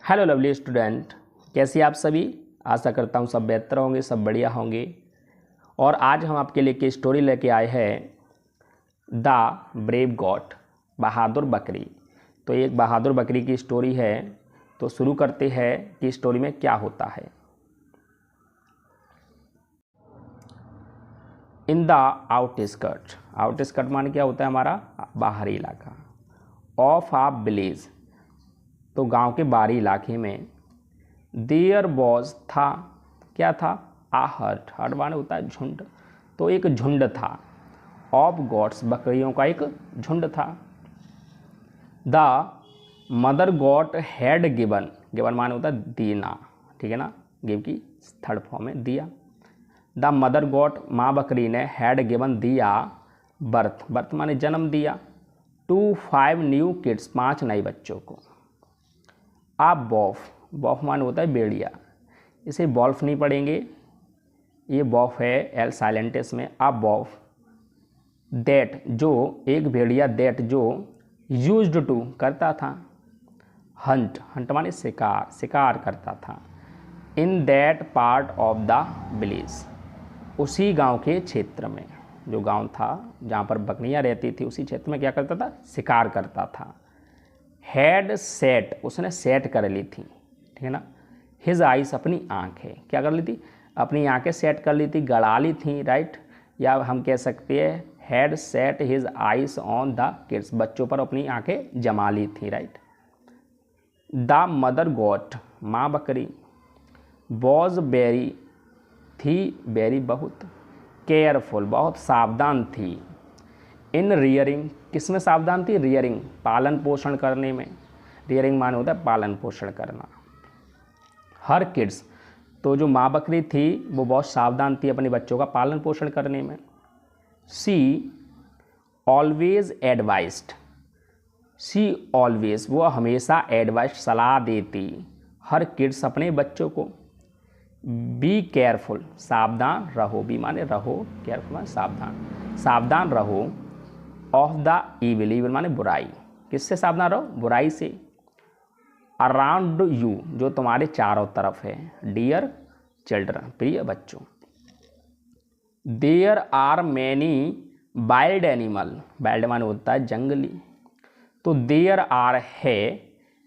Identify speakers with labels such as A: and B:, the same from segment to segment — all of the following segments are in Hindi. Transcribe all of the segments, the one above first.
A: हेलो लवली स्टूडेंट, कैसे आप सभी। आशा करता हूँ सब बेहतर होंगे, सब बढ़िया होंगे। और आज हम आपके लिए की स्टोरी लेके आए हैं द ब्रेव गॉट, बहादुर बकरी। तो एक बहादुर बकरी की स्टोरी है। तो शुरू करते हैं कि स्टोरी में क्या होता है। इन द आउटस्कर्ट माने क्या होता है, हमारा बाहरी इलाका। ऑफ आ विलेज, तो गांव के बाहरी इलाके में। देयर वॉज था, क्या था, आ हर्ट माने होता है झुंड। तो एक झुंड था। ऑफ गॉट्स, बकरियों का एक झुंड था। The mother got had given माने होता है देना, ठीक है ना। गिव की थर्ड फॉर्म है दिया। द मदर गॉट, माँ बकरी ने, हैड गिवन दिया, बर्थ माने जन्म दिया, टू 5 न्यू किड्स, 5 नए बच्चों को। आप बॉफ माने होता है भेड़िया, इसे बॉल्फ नहीं पढ़ेंगे, ये बॉफ है एल साइलेंटस में। आप बॉफ दैट, जो एक भेड़िया, दैट जो यूज्ड टू करता था, हंट माने शिकार करता था। In that part of the village, उसी गांव के क्षेत्र में, जो गांव था जहाँ पर बकरियाँ रहती थी, उसी क्षेत्र में क्या करता था, शिकार करता था। हैड सेट, उसने सेट कर ली थी, ठीक है ना। हिज आइस, अपनी आंखें क्या कर ली थी, अपनी आंखें सेट कर ली थी, गड़ा ली थी, राइट। या हम कह सकते हैं had set his ice on the kids, बच्चों पर अपनी आंखें जमा ली थी, राइट। द मदर गॉट, माँ बकरी, वॉज वेरी, थी वेरी बहुत, केयरफुल, बहुत सावधान थी। इन रियरिंग, किस में सावधान थी, रियरिंग, पालन पोषण करने में। रियरिंग माने होता है पालन पोषण करना। हर किड्स, तो जो माँ बकरी थी वो बहुत सावधान थी अपने बच्चों का पालन पोषण करने में। सी ऑलवेज एडवाइस्ड, सी ऑलवेज, वो हमेशा एडवाइस, सलाह देती, हर किड्स, अपने बच्चों को। बी केयरफुल, सावधान रहो, बी माने रहो, केयरफुल माने सावधान रहो। ऑफ द ईविल माने बुराई, किससे सावधान रहो, बुराई से। अराउंड यू, जो तुम्हारे चारों तरफ है। डियर चिल्ड्रन, प्रिय बच्चों। There are many wild animal, wild माने होता है जंगली। तो देयर आर है,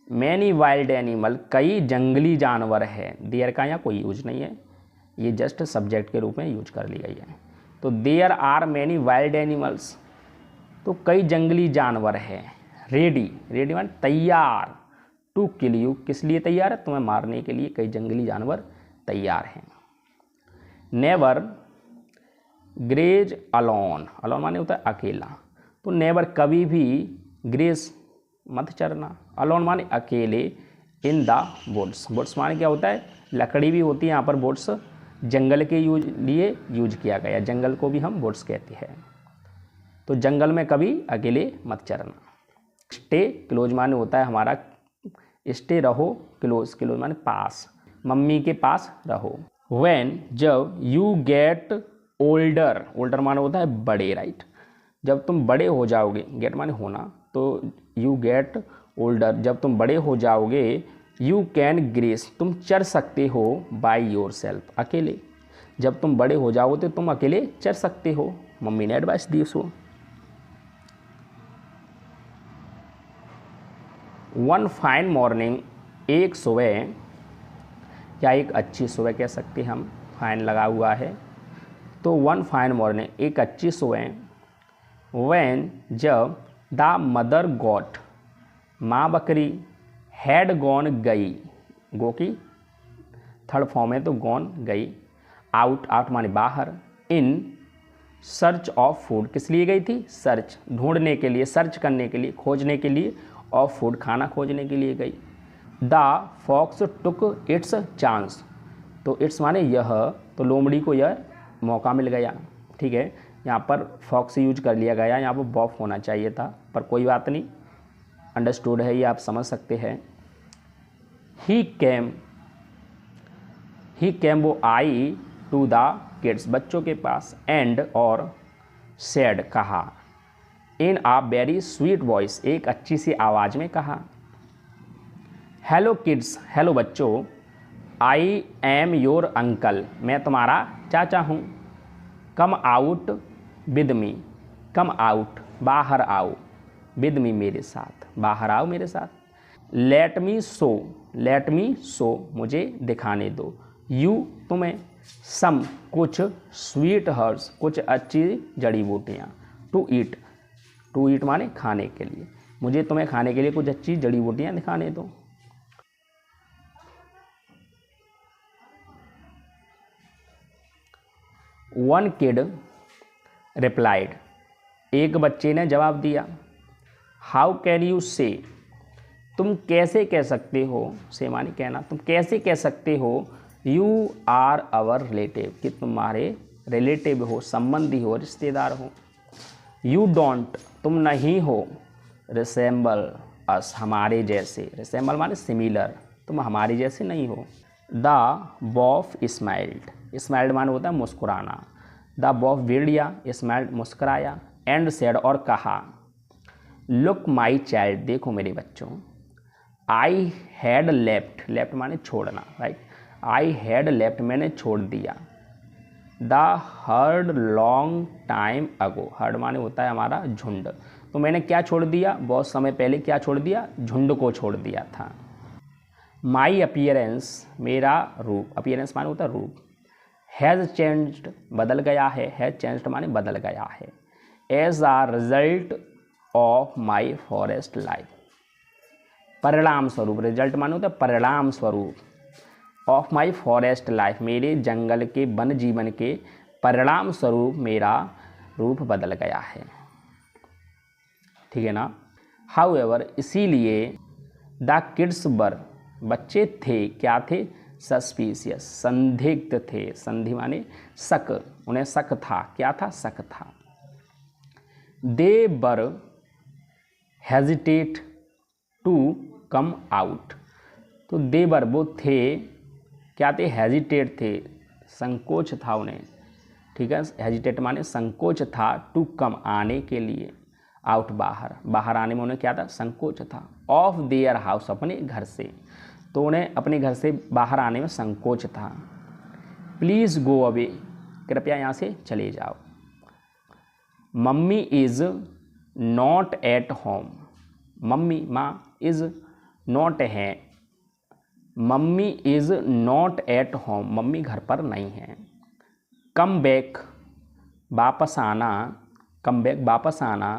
A: मैनी वाइल्ड एनिमल, कई जंगली जानवर है। देयर का यहाँ कोई यूज नहीं है, ये जस्ट सब्जेक्ट के रूप में यूज कर ली गई है। तो there are many wild animals, तो कई जंगली जानवर हैं। रेडी माने तैयार, टू किल यू, किस लिए तैयार है, तुम्हें मारने के लिए कई जंगली जानवर तैयार हैं। नेवर ग्रेज अलोन माने होता है अकेला। तो नेवर, कभी भी, ग्रेज मत चरना, अलोन माने अकेले, इन द वुड्स माने क्या होता है, लकड़ी भी होती है यहाँ पर। वुड्स जंगल के लिए यूज किया गया, जंगल को भी हम वुड्स कहते हैं। तो जंगल में कभी अकेले मत चरना। स्टे क्लोज माने होता है हमारा, स्टे रहो, क्लोज माने पास, मम्मी के पास रहो। व्हेन, जब, यू गेट ओल्डर माने होता है बड़े, राइट। जब तुम बड़े हो जाओगे, गेट माने होना, तो यू गेट ओल्डर, जब तुम बड़े हो जाओगे, यू कैन ग्रेस, तुम चर सकते हो, बाय योर सेल्फ, अकेले। जब तुम बड़े हो जाओगे तो तुम अकेले चर सकते हो, मम्मी ने एडवाइस दी उसको। वन फाइन मॉर्निंग, एक सुबह, या एक अच्छी सुबह कह सकते हम, फाइन लगा हुआ है। तो वन फाइन मॉर्निंग, एक अच्छी सुबह। व्हेन, जब, द मदर गॉट, माँ बकरी, हैड गॉन, गई, गो की थर्ड फॉर्म है तो गॉन गई। आउट माने बाहर। इन सर्च ऑफ फूड, किस लिए गई थी, सर्च, ढूंढने के लिए, सर्च करने के लिए, खोजने के लिए, ऑफ फूड, खाना खोजने के लिए गई। The fox took its chance, तो इट्स माने यह, तो लोमड़ी को यह मौका मिल गया, ठीक है। यहाँ पर फॉक्स यूज कर लिया गया, यहाँ पर बॉफ होना चाहिए था, पर कोई बात नहीं, अंडरस्टूड है, ये आप समझ सकते हैं। ही केम, वो आई, टू द किड्स, बच्चों के पास, एंड, और, सेड, कहा, इन आ वेरी स्वीट वॉइस, एक अच्छी सी आवाज़ में कहा, हेलो किड्स, हेलो बच्चों, आई एम योर अंकल, मैं तुम्हारा चाचा हूँ। Come out with me, come out बाहर आओ, विद मी मेरे साथ, बाहर आओ मेरे साथ। Let me show, let me show मुझे दिखाने दो। यू तुम्हें, सम कुछ, स्वीट हर्ब्स कुछ अच्छी जड़ी बूटियाँ, टू ईट, टू ईट माने खाने के लिए, मुझे तुम्हें खाने के लिए कुछ अच्छी जड़ी बूटियाँ दिखाने दो। वन किड रिप्लाइड, एक बच्चे ने जवाब दिया। हाउ कैन यू से, तुम कैसे कह सकते हो, से माने कहना, तुम कैसे कह सकते हो, यू आर आवर रिलेटिव, कि तुम्हारे रिलेटिव हो, संबंधी हो, रिश्तेदार हो। यू डोंट, तुम नहीं हो, रिसेंबल अस, हमारे जैसे, रिसेंबल माने सिमिलर, तुम हमारे जैसे नहीं हो। द बॉफ स्माइल्ड, स्माइल्ड माने होता है मुस्कुराना। द बॉफ भेड़िया स्माइल्ड मुस्कुराया, एंड सेड और कहा, लुक माई चाइल्ड, देखो मेरे बच्चों, आई हैड लेफ्ट, लेफ्ट माने छोड़ना, राइट, आई हैड लेफ्ट मैंने छोड़ दिया। The heard long time ago, heard माने होता है हमारा झुंड, तो मैंने क्या छोड़ दिया, बहुत समय पहले क्या छोड़ दिया, झुंड को छोड़ दिया था। माई अपीयरेंस, मेरा रूप, अपीयरेंस माने होता है रूप। हैज़ चेंज्ड, बदल गया है, हैज़ चेंज्ड माने बदल गया है। As a result of my forest life, परिणाम स्वरूप, रिजल्ट माने होता है परिणाम स्वरूप। ऑफ माई फॉरेस्ट लाइफ, मेरे जंगल के वन जीवन के परिणाम स्वरूप मेरा रूप बदल गया है, ठीक है ना। हाउएवर, इसीलिए, द किड्स वर, बच्चे थे, क्या थे, सस्पिशियस, संदिग्ध थे, संधि माने शक, उन्हें शक था, क्या था, शक था। दे वर हेजिटेट टू कम आउट, तो दे वर वो थे, क्या थे, हेजिटेट थे, संकोच था उन्हें, ठीक है, हेजिटेट माने संकोच था, टू कम आने के लिए, आउट बाहर, बाहर आने में उन्हें क्या था, संकोच था। ऑफ देयर हाउस, अपने घर से, तो उन्हें अपने घर से बाहर आने में संकोच था। प्लीज़ गो अवे, कृपया यहाँ से चले जाओ। Mummy is not at home, mummy माँ, इज़ नॉट है, mummy is not at home, mummy घर पर नहीं है। कम बैक, वापस आना, कम बैक वापस आना।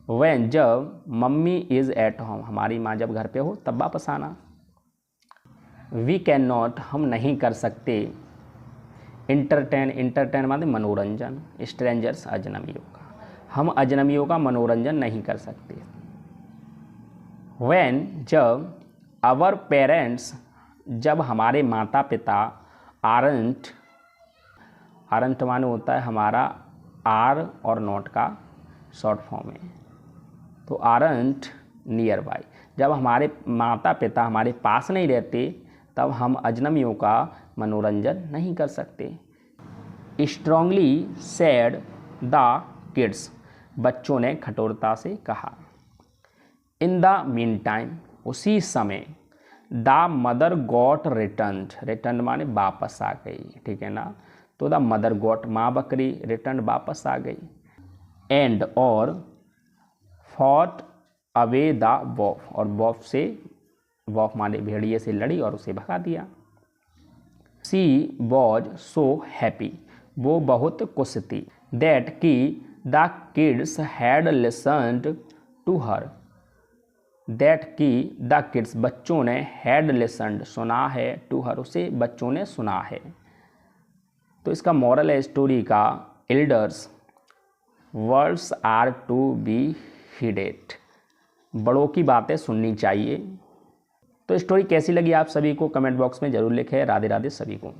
A: व्हेन, जब, मम्मी इज़ एट होम, हमारी माँ जब घर पे हो तब वापस आना। वी कैन नॉट, हम नहीं कर सकते। इंटरटेन, इंटरटेन माने मनोरंजन, स्ट्रेंजर्स अजनबियों का, हम अजनबियों का मनोरंजन नहीं कर सकते। व्हेन, जब, आवर पेरेंट्स, जब हमारे माता पिता, आरंट, आरंट माने होता है हमारा आर और नॉट का शॉर्ट फॉर्म है, तो आरंट नियर बाई, जब हमारे माता पिता हमारे पास नहीं रहते तब हम अजनबियों का मनोरंजन नहीं कर सकते। स्ट्रांगली सेड द किड्स, बच्चों ने कठोरता से कहा। इन द मीन टाइम, उसी समय, the mother got return, return माने वापस आ गई, ठीक है ना, तो द मदर गॉट, माँ बकरी, रिटर्न वापस आ गई। एंड, और, फॉट अवे द वॉफ, और वॉफ से, वॉफ माने भेड़िए से लड़ी और उसे भगा दिया। सी वॉज सो हैप्पी, वो बहुत खुश थी। दैट की the kids had listened to her, that की द किड्स, बच्चों ने, हैड लिसन्ड, सुना है, टू हर, उसे बच्चों ने सुना है। तो इसका मॉरल है स्टोरी का, elders words are to be heeded, बड़ों की बातें सुननी चाहिए। तो स्टोरी कैसी लगी आप सभी को कमेंट बॉक्स में ज़रूर लिखें। राधे राधे सभी को।